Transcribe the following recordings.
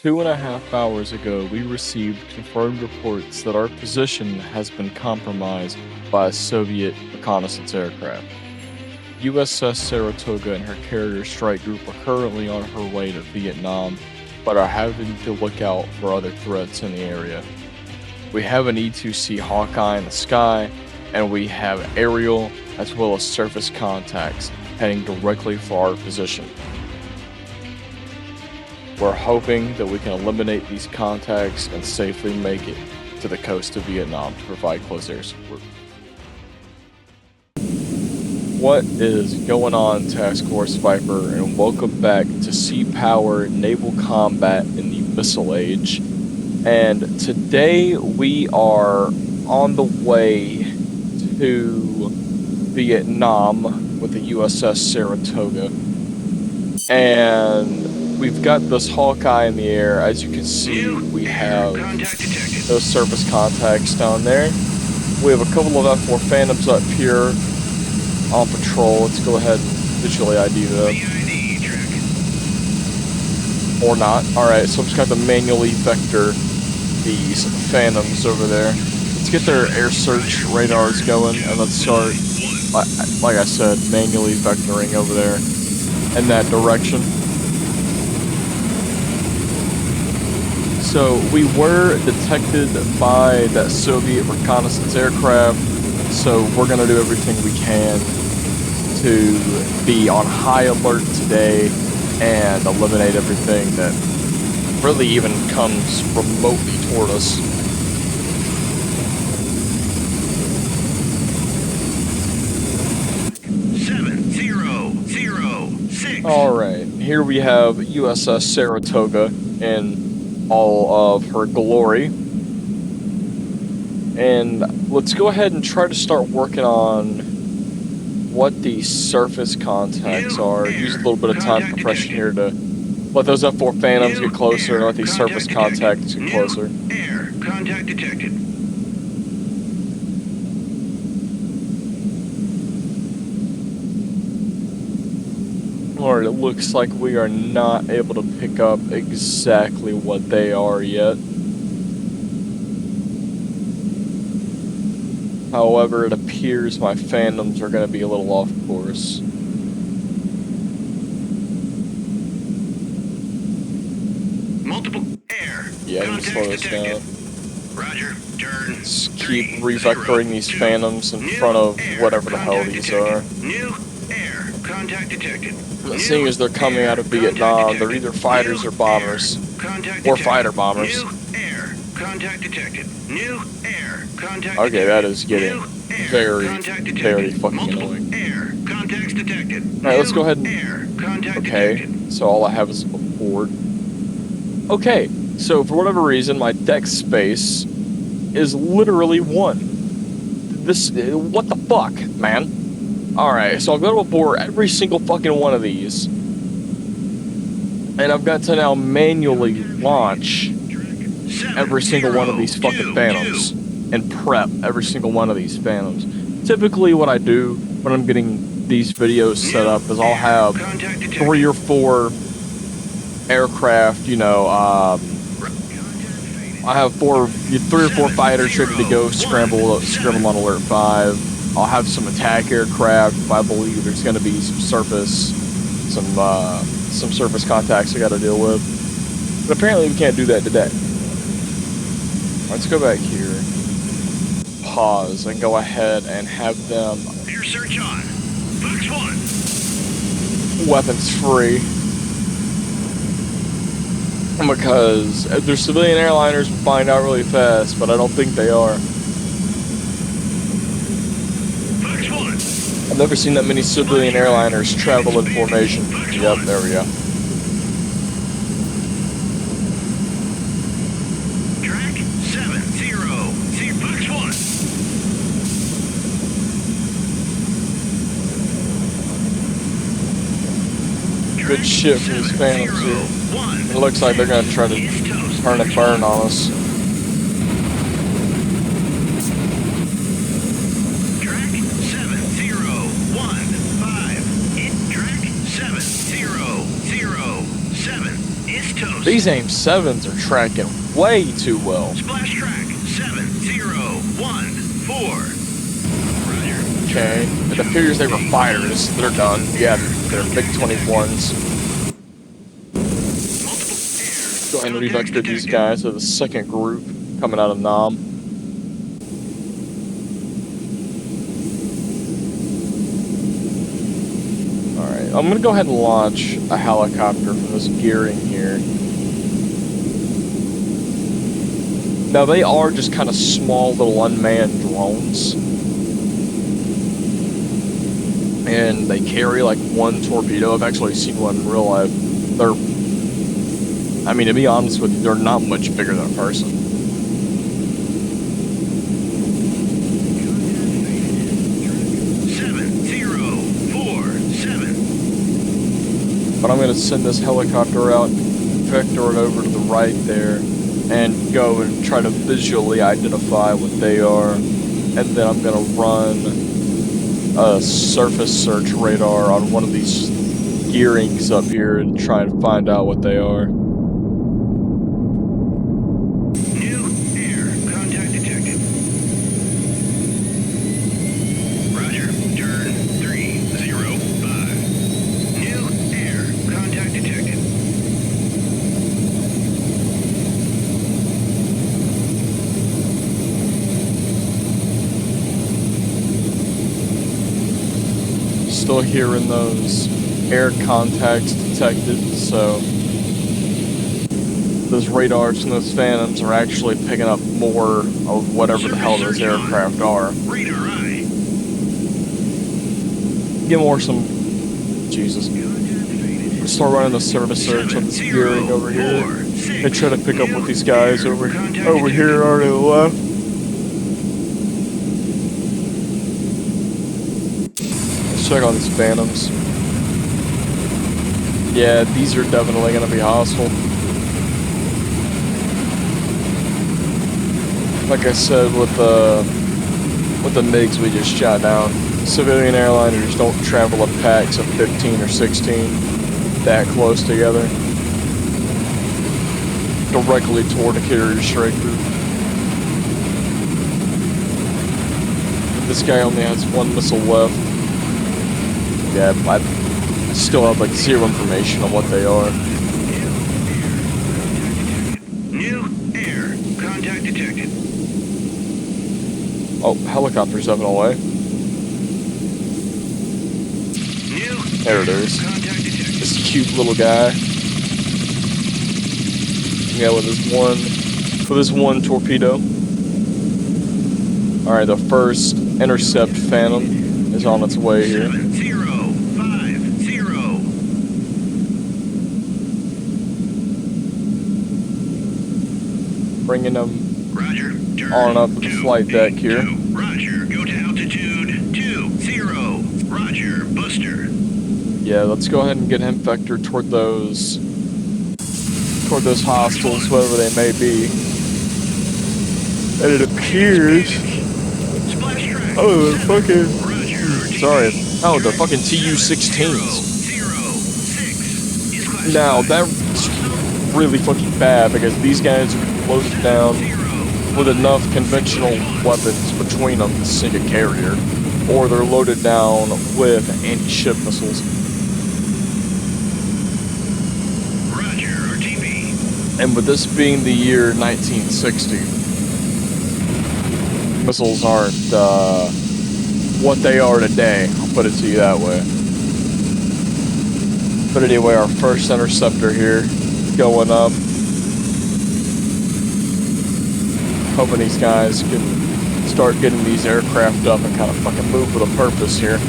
2.5 hours ago, we received confirmed reports that our position has been compromised by a Soviet reconnaissance aircraft. USS Saratoga and her carrier strike group are currently on her way to Vietnam, but are having to look out for other threats in the area. We have an E-2C Hawkeye in the sky, and we have aerial as well as surface contacts heading directly for our position. We're hoping that we can eliminate these contacts and safely make it to the coast of Vietnam to provide close air support. What is going on, Task Force Viper, and welcome back to Sea Power Naval Combat in the Missile Age. And today we are on the way to Vietnam with the USS Saratoga. And we've got this Hawkeye in the air. As you can see, we have those surface contacts down there. We have a couple of F4 Phantoms up here on patrol. Let's go ahead and visually ID them. Or not. Alright, so I'm just going to have to manually vector these Phantoms over there. Let's get their air search radars going, and let's start, like I said, manually vectoring over there in that direction. So we were detected by that Soviet reconnaissance aircraft, so we're going to do everything we can to be on high alert today and eliminate everything that really even comes remotely toward us. Alright, here we have USS Saratoga in all of her glory. And let's go ahead and try to start working on what the surface contacts are. Use a little bit of time compression here to let those F4 Phantoms get closer and let these surface contacts get closer. Air contact detected. Alright, it looks like we are not able to pick up exactly what they are yet. However, it appears my Phantoms are going to be a little off course. Multiple air. Yeah, I'm going to slow this down. Roger, turn. Let's keep re-vectoring these Phantoms in front of whatever the hell these are. New air contact detected. Seeing as they're coming out of Vietnam, they're either fighters or bombers. Or fighter bombers. New air contact detected. New air contact detected. Okay, that is getting very fucking annoying. Air contacts detected. Alright, let's go ahead and... Air contact Okay, detected. so all I have is a board. Okay, so for whatever reason, my deck space is literally 1. What the fuck, man? Alright, so I've got to abort every single fucking one of these. And I've got to now manually launch every single one of these fucking Phantoms. And prep every single one of these Phantoms. Typically what I do when I'm getting these videos set up is I'll have 3 or 4 aircraft, you know, I have 3 or 4 fighters ready to go, scramble on alert 5. I'll have some attack aircraft if I believe there's going to be some surface contacts I got to deal with. But apparently we can't do that today. Let's go back here, pause, and go ahead and have them Air search on. Box 1. weapons free. Because if they're civilian airliners, we'll find out really fast, but I don't think they are. Box 1. I've never seen that many civilian airliners travel in formation. Yep, there we go. Track 70. See box 1. Good shit from these Phantoms here. It looks like they're going to try to turn and burn on us. Track 7015. Track 7007 is toast. These AIM-7s are tracking way too well. Splash track 7014. Roger. Okay, it appears they were fighters. They're done. Yeah, they're MiG-21s. Go ahead and revector these guys to the second group coming out of Nam. Alright, I'm gonna go ahead and launch a helicopter from this gearing here. Now they are just kind of small little unmanned drones. And they carry like one torpedo. I've actually seen one in real life. I mean, to be honest with you, they're not much bigger than a person. 7047. But I'm going to send this helicopter out, vector it over to the right there, and go and try to visually identify what they are. And then I'm going to run a surface search radar on one of these gearings up here and try and find out what they are. New air. Contact detected. Roger. Turn 305. New air. Contact detected. Still hearing those air contacts detected, so those radars and those phantoms are actually picking up more of whatever the hell those aircraft are. Radar eye. Get more some... Jesus. Start running the service search on this gearing over here and try to pick up what these guys over here are to the left. Let's check on these phantoms. Yeah, these are definitely going to be hostile. Like I said, with the MiGs we just shot down, civilian airliners don't travel in packs of 15 or 16 that close together directly toward a carrier strike group. This guy only has one missile left. Yeah, I still have like zero information on what they are. New air. Contact detected. Oh, helicopter's up and away. New There it is. contact detected. This cute little guy. Yeah, with his one torpedo. Alright, the first intercept phantom is on its way here. 7050. Bringing them Roger. Turn on up to the flight deck here. 2. Roger. Go to altitude 20. Roger. Buster. Yeah, let's go ahead and get him vectored toward those hostiles, whatever they may be. And it appears... Splash track. Oh, they're fucking... Roger. Sorry. Oh, they're fucking Tu-16s. 06. Now, that's really fucking bad because these guys are loaded down with enough conventional weapons between them to sink a carrier, or they're loaded down with anti-ship missiles. Roger. RTB. And with this being the year 1960, missiles aren't what they are today, I'll put it to you that way. But anyway, our first interceptor here, going up. Hoping these guys can start getting these aircraft up and kind of fucking move with a purpose here.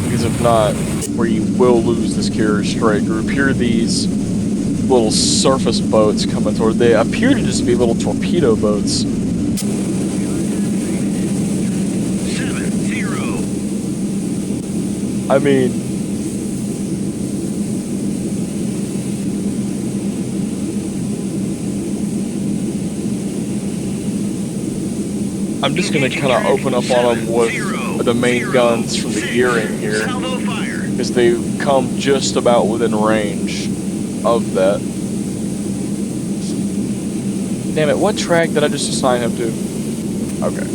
Because if not, we will lose this carrier strike group. Here are these little surface boats coming toward. They appear to just be little torpedo boats. 70. I mean, I'm just gonna kind of open up on them with the main guns from the gearing here. Salvo fire. because they come just about within range of that. Damn it, what track did I just assign him to? Okay.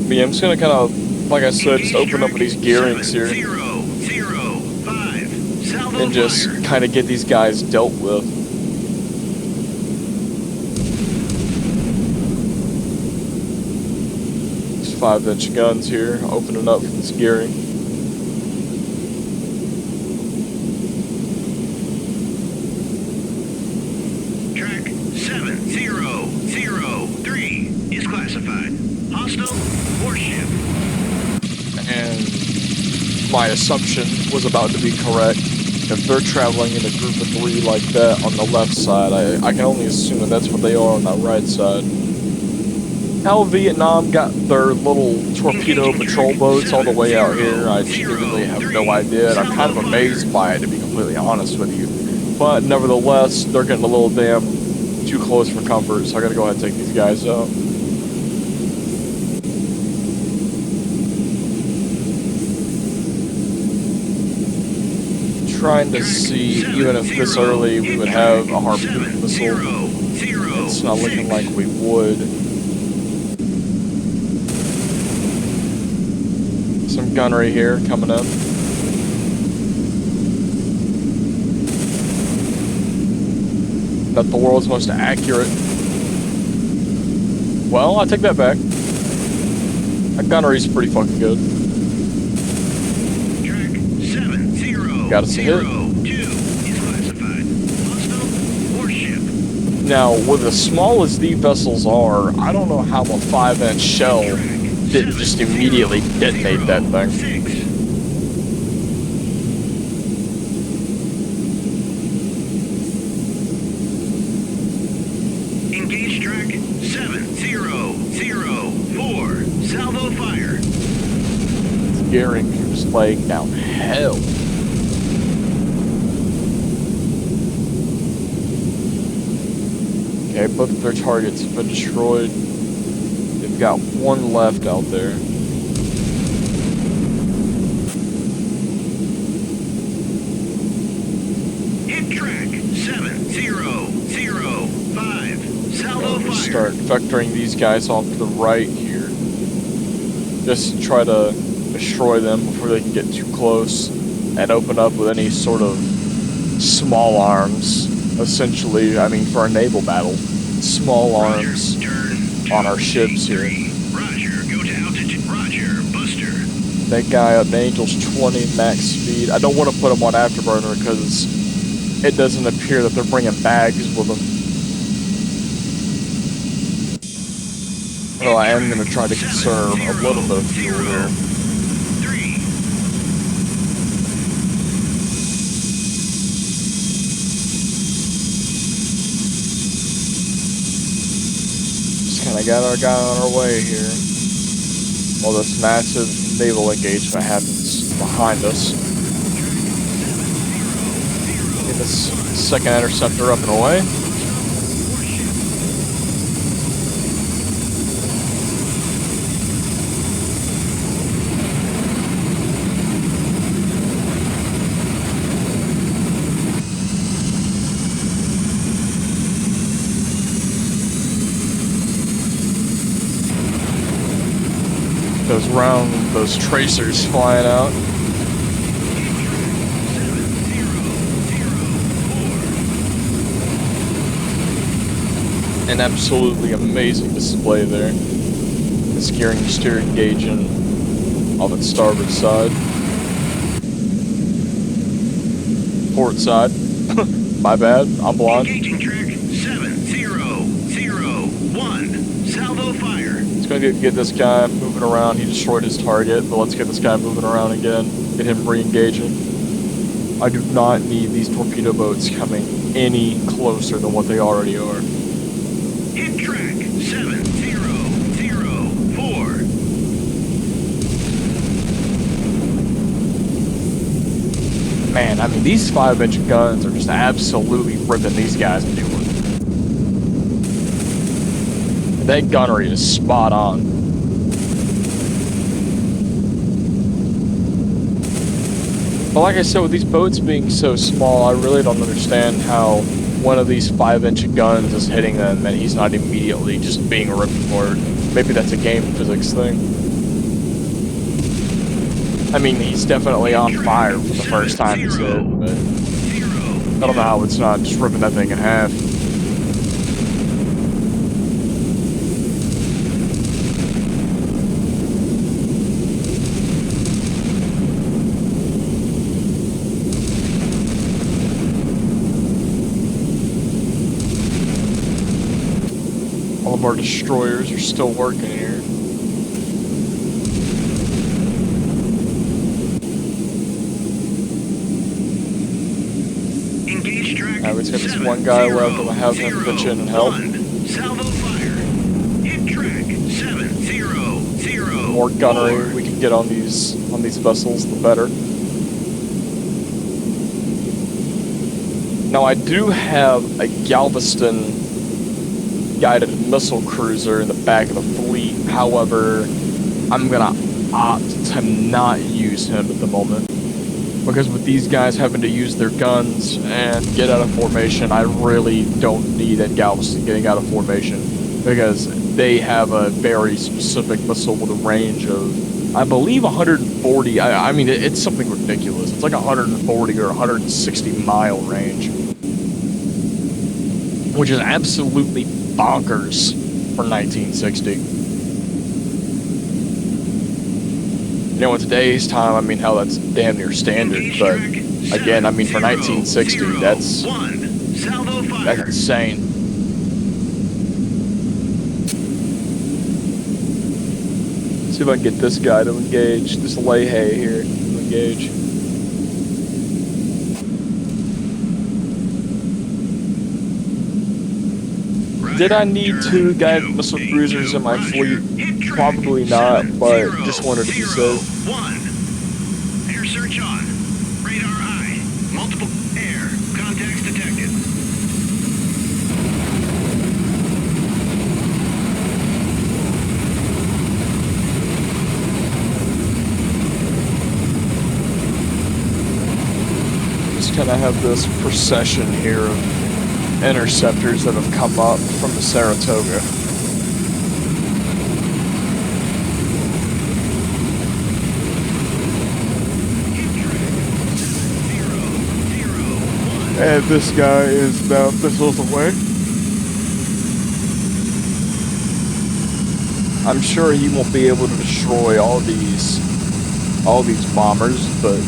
But yeah, I'm just gonna kind of, like I said, just open up with these gearings here. 7-0-0-5. Salvo And just fire. kind of get these guys dealt with. These 5-inch guns here, opening up from this gearing. Track 7003 is classified. Hostile warship. And my assumption was about to be correct. If they're traveling in a group of 3 like that on the left side, I can only assume that that's what they are on that right side. How Vietnam got their little torpedo patrol boats all the way out here, I genuinely have no idea, and I'm kind of amazed by it, to be completely honest with you. But nevertheless, they're getting a little damn too close for comfort, so I gotta go ahead and take these guys out. Trying to see, even if this early we would have a harpoon missile. It's not looking like we would. Some gunnery here coming in. Not the world's most accurate. Well, I take that back. That gunnery's pretty fucking good. Got us a hit. Now, with as small as these vessels are, I don't know how a 5-inch shell didn't just immediately detonate that thing. Engage track 7004. Salvo fire. Gearing just laying down hell. Okay, both of their targets have been destroyed. They've got one left out there. Hit track 7005. Salvo fire. Start vectoring these guys off to the right here. Just try to destroy them before they can get too close and open up with any sort of small arms. Essentially, I mean, for a naval battle, small arms on our ships here. Roger, go to altitude. Roger, Buster. That guy up to Angel's 20 max speed. I don't want to put him on afterburner because it doesn't appear that they're bringing bags with them. Well, I am going to try to conserve a little bit of fuel here. I got our guy on our way here. While this massive naval engagement happens behind us. Get this second interceptor up and away. Those tracers flying out. An absolutely amazing display there. This gearing steer engaging on its starboard side. Port side. My bad, I'm blind. Engaging track 7001. Salvo fire. It's gonna get this guy moving around. He destroyed his target, but let's get this guy moving around again. Get him re-engaging. I do not need these torpedo boats coming any closer than what they already are. Hit track 7004. Man, I mean, these 5-inch guns are just absolutely ripping these guys a new one. That gunnery is spot on. But like I said, with these boats being so small, I really don't understand how one of these 5-inch guns is hitting them and he's not immediately just being ripped apart. Maybe that's a game physics thing. I mean, he's definitely on fire for the first time he's hit, but I don't know how it's not just ripping that thing in half. All of our destroyers are still working here. We've got this one guy left, and I have him pitch in and help. Salvo fire. Hit track 700. The more gunnery we can get on these vessels, the better. Now I do have a Galveston guided missile cruiser in the back of the fleet. However, I'm gonna opt to not use him at the moment. Because with these guys having to use their guns and get out of formation, I really don't need that Galveston getting out of formation. Because they have a very specific missile with a range of, I believe, 140. I mean, it's something ridiculous. It's like 140 or 160 mile range. Which is absolutely bonkers for 1960. You know, in today's time, I mean, hell, that's damn near standard, but again, I mean, for 1960, that's insane. See if I can get this guy to engage, this Leahy here to engage. Did I need 2 guided missile cruisers in my fleet? Probably not, but just wanted to be safe. Air search on. Radar eye. Multiple air. Contacts detected. Just kind of have this procession here of interceptors that have come up from the Saratoga. And this guy is about missiles away. I'm sure he won't be able to destroy all these bombers, but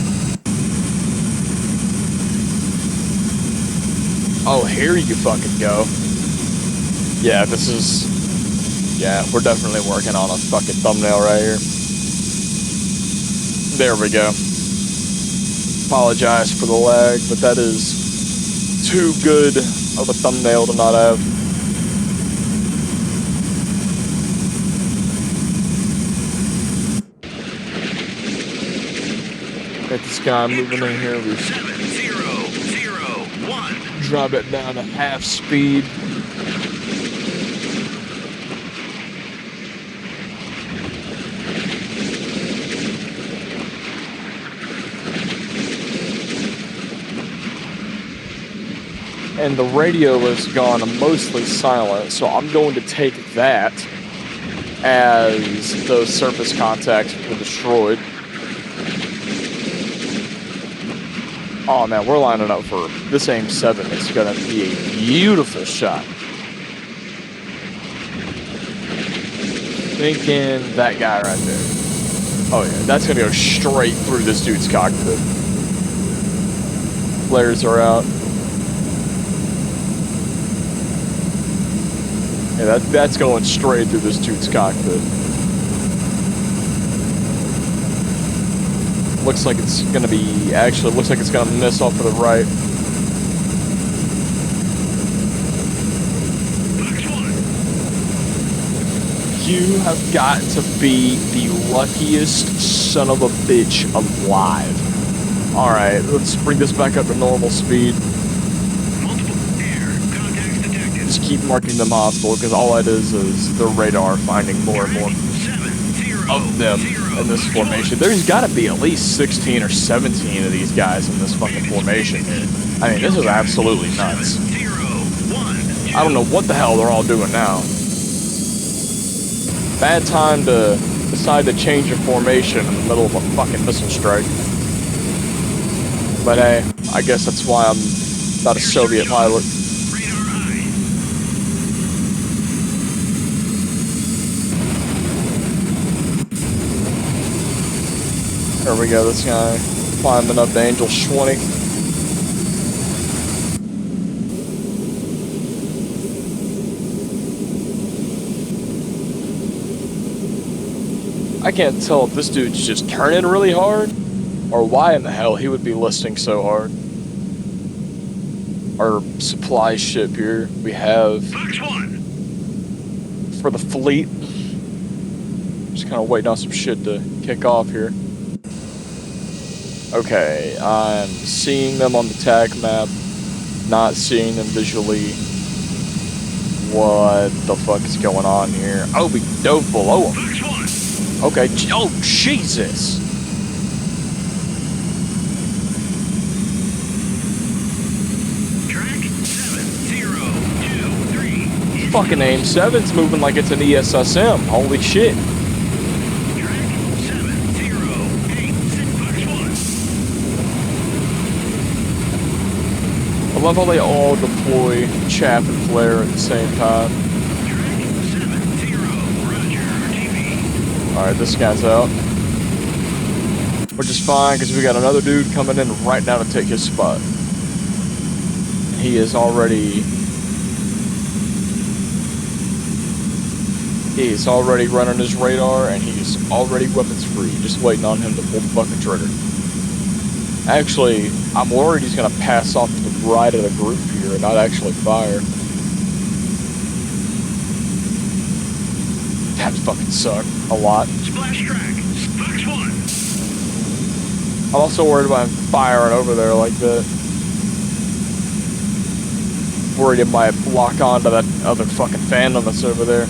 oh, here you fucking go. Yeah, we're definitely working on a fucking thumbnail right here. There we go. Apologize for the lag, but that is too good of a thumbnail to not have. Get this guy moving in here. We 7001. drop it down to half speed. And the radio has gone mostly silent, so I'm going to take that as those surface contacts were destroyed. Oh man, we're lining up for this AIM-7. It's gonna be a beautiful shot. Thinking that guy right there. Oh yeah, that's gonna go straight through this dude's cockpit. Flares are out. Yeah, that's going straight through this dude's cockpit. Looks like it's gonna be, actually, looks like it's gonna miss off to the right. You have got to be the luckiest son of a bitch alive. Alright, let's bring this back up to normal speed. Just keep marking them hostile, because all that is the radar finding more and more. 7001. of them in this formation. There's got to be at least 16 or 17 of these guys in this fucking formation. I mean, this is absolutely nuts. I don't know what the hell they're all doing now. Bad time to decide to change your formation in the middle of a fucking missile strike. But hey, I guess that's why I'm not a Soviet pilot. There we go, this guy climbing up to Angel 20. I can't tell if this dude's just turning really hard, or why in the hell he would be listing so hard. Our supply ship here, we have for the fleet. Just kind of waiting on some shit to kick off here. Okay, I'm seeing them on the tag map, not seeing them visually. What the fuck is going on here? Oh, we dove below them. Okay, oh, Jesus! Track 7023. Fucking AIM-7's moving like it's an ESSM. Holy shit. Track 7086 Fox 1. I love how they all deploy chaff and flare at the same time. Track 70, Roger, RTV. Alright, this guy's out. Which is fine, because we got another dude coming in right now to take his spot. He is already... He's already running his radar, and he's already weapons free. Just waiting on him to pull the fucking trigger. Actually, I'm worried he's going to pass off to the right of the group here and not actually fire. That fucking sucked a lot. Splash track, Fox 1. I'm also worried about him firing over there like that. Worried it might lock onto that other fucking Phantom that's over there.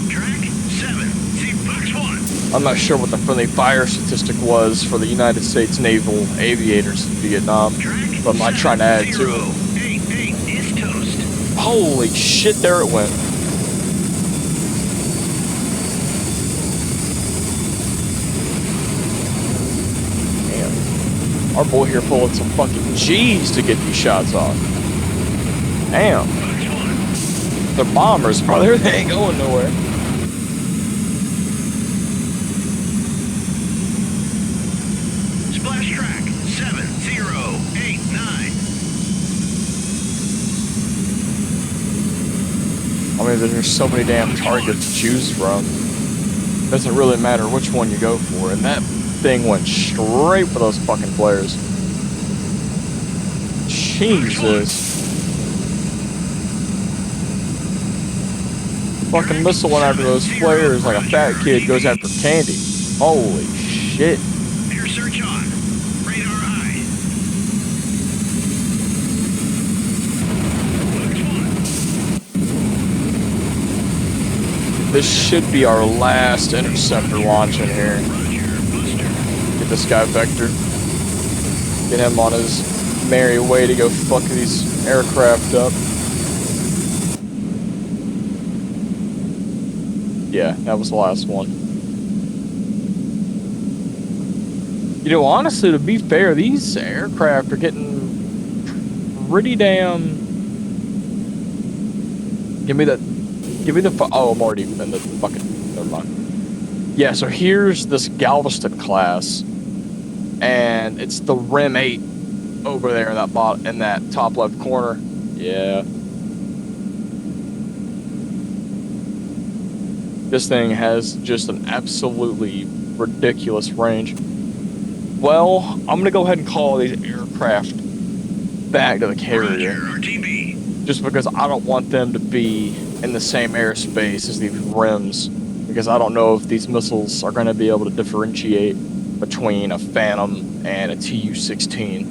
Track 70, Fox 1. I'm not sure what the friendly fire statistic was for the United States Naval aviators in Vietnam, Track but I'm trying to add to it. 7088 is toast. Holy shit, there it went. Damn. Our boy here pulling some fucking G's to get these shots off. Damn. Fox 1. They're bombers, brother. They ain't going nowhere. Splash track 7089. I mean, there's so many damn targets to choose from. Doesn't really matter which one you go for, and that thing went straight for those fucking flares. Jesus. Fucking missile went after those flares like a fat kid goes after candy. Holy shit. Air search on. Radar eye. This should be our last interceptor launch in here. Get this guy Vector. Get him on his merry way to go fuck these aircraft up. Yeah, that was the last one. You know, honestly, to be fair, these aircraft are getting pretty damn... Give me the... Oh, I'm already in the fucking... Never mind. Yeah, so here's this Galveston class. And it's the Rim 8 over there in that top left corner. Yeah. This thing has just an absolutely ridiculous range. Well, I'm going to go ahead and call these aircraft back to the carrier. Just because I don't want them to be in the same airspace as these rims. Because I don't know if these missiles are going to be able to differentiate between a Phantom and a Tu-16.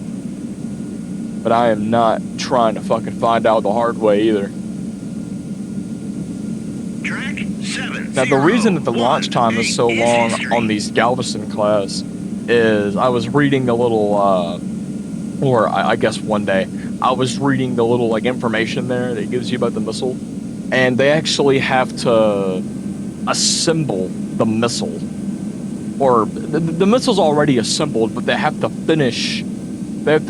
But I am not trying to fucking find out the hard way either. Now, the reason that the launch time is so long history. on these Galveston class is I was reading a little, or I guess one day, I was reading the little, like, information there that it gives you about the missile, and they actually have to assemble the missile. Or, the missile's already assembled, but they have to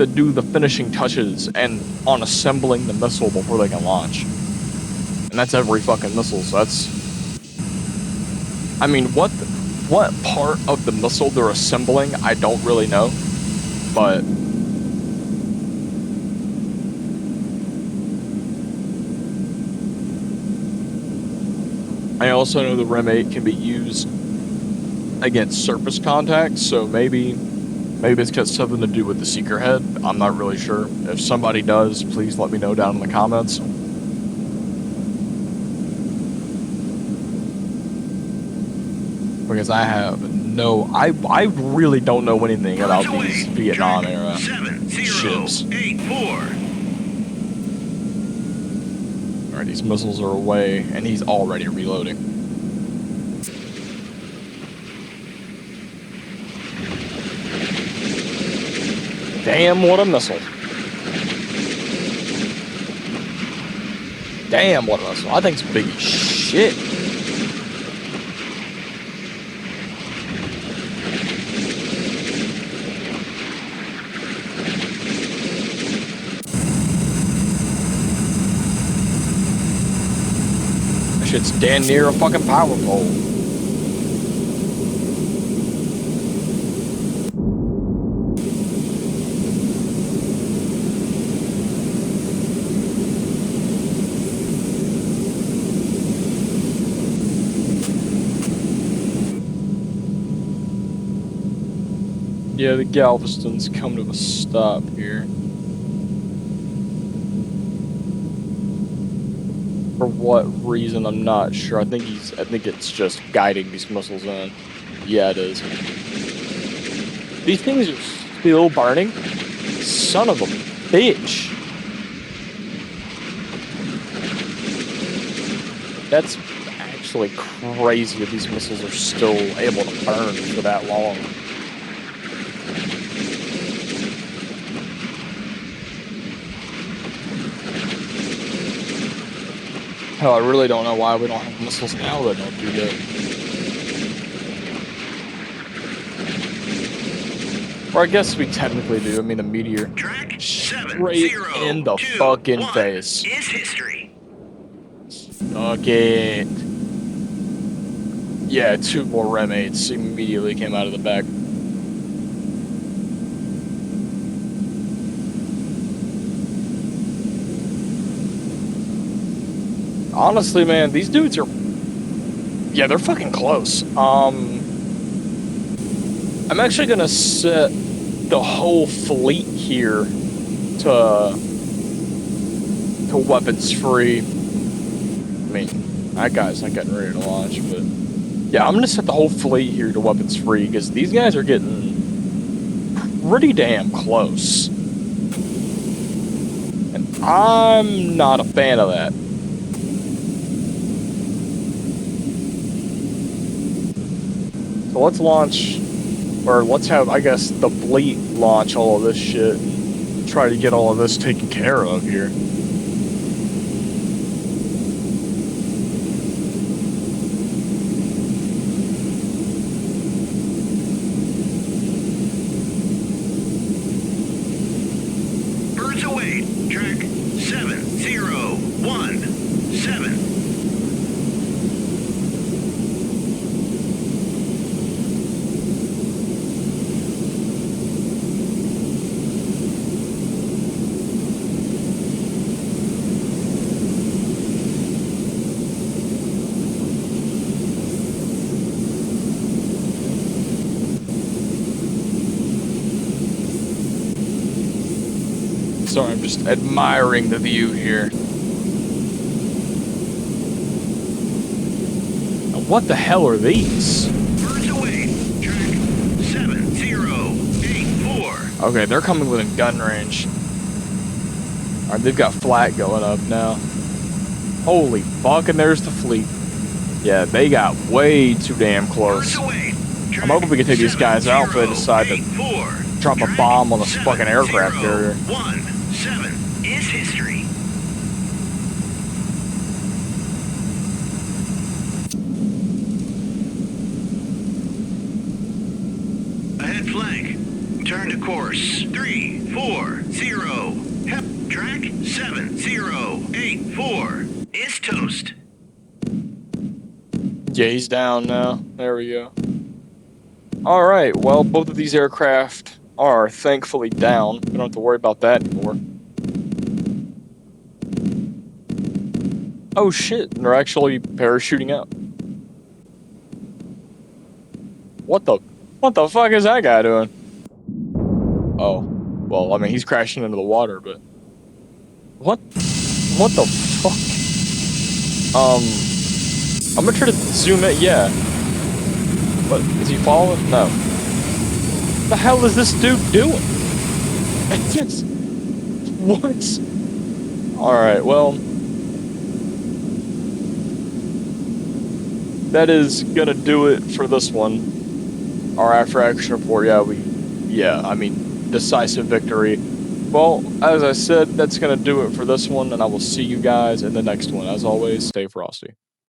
do the finishing touches and on assembling the missile before they can launch. And that's every fucking missile, so that's... I mean, what part of the missile they're assembling, I don't really know, but I also know the REM-8 can be used against surface contact, so maybe it's got something to do with the seeker head. I'm not really sure. If somebody does, please let me know down in the comments. Because I have I really don't know anything about these Vietnam era ships. 7084. Alright, these missiles are away, and he's already reloading. Damn, what a missile. Damn, what a missile. I think it's big as shit. Shit's damn near a fucking power pole. Yeah, the Galveston's come to a stop here. For what reason, I'm not sure. I think it's just guiding these missiles in. Yeah, it is. These things are still burning? Son of a bitch. That's actually crazy that these missiles are still able to burn for that long. Hell, I really don't know why we don't have missiles now that don't do that. Or I guess we technically do. I mean, the meteor. Track Straight in the fucking face. Is history. Fuck it. Yeah, 2 more REM-8s immediately came out of the back. Honestly, man, these dudes are... Yeah, they're fucking close. I'm actually gonna set the whole fleet here to weapons free. I mean, that guy's not getting ready to launch, but... Yeah, I'm gonna set the whole fleet here to weapons free, because these guys are getting pretty damn close. And I'm not a fan of that. So let's launch, or let's have, I guess, the fleet launch all of this shit. Try to get all of this taken care of here. Birds away. Track 7017. Sorry, I'm just admiring the view here. Now, what the hell are these? Birds away. Track 7084. Okay, they're coming within gun range. Alright, they've got flat going up now. Holy fuck, and there's the fleet. Yeah, they got way too damn close. Away. I'm hoping we can take these guys out if they decide to drop a bomb on this fucking aircraft carrier. 17 is history. Ahead flank. Turn to course 340. Hep track 7084 is toast. Yeah, he's down now. There we go. Alright, well, both of these aircraft are thankfully down. We don't have to worry about that anymore. Oh shit, they're actually parachuting out. What the fuck is that guy doing? Oh, well, I mean, he's crashing into the water, but... What the fuck? I'm gonna try to zoom in, yeah. What, is he falling? No. What the hell is this dude doing? It's just... What? Alright, well... That is gonna do it for this one. Our after action report, yeah, I mean, decisive victory. Well, as I said, that's gonna do it for this one, and I will see you guys in the next one. As always, stay frosty.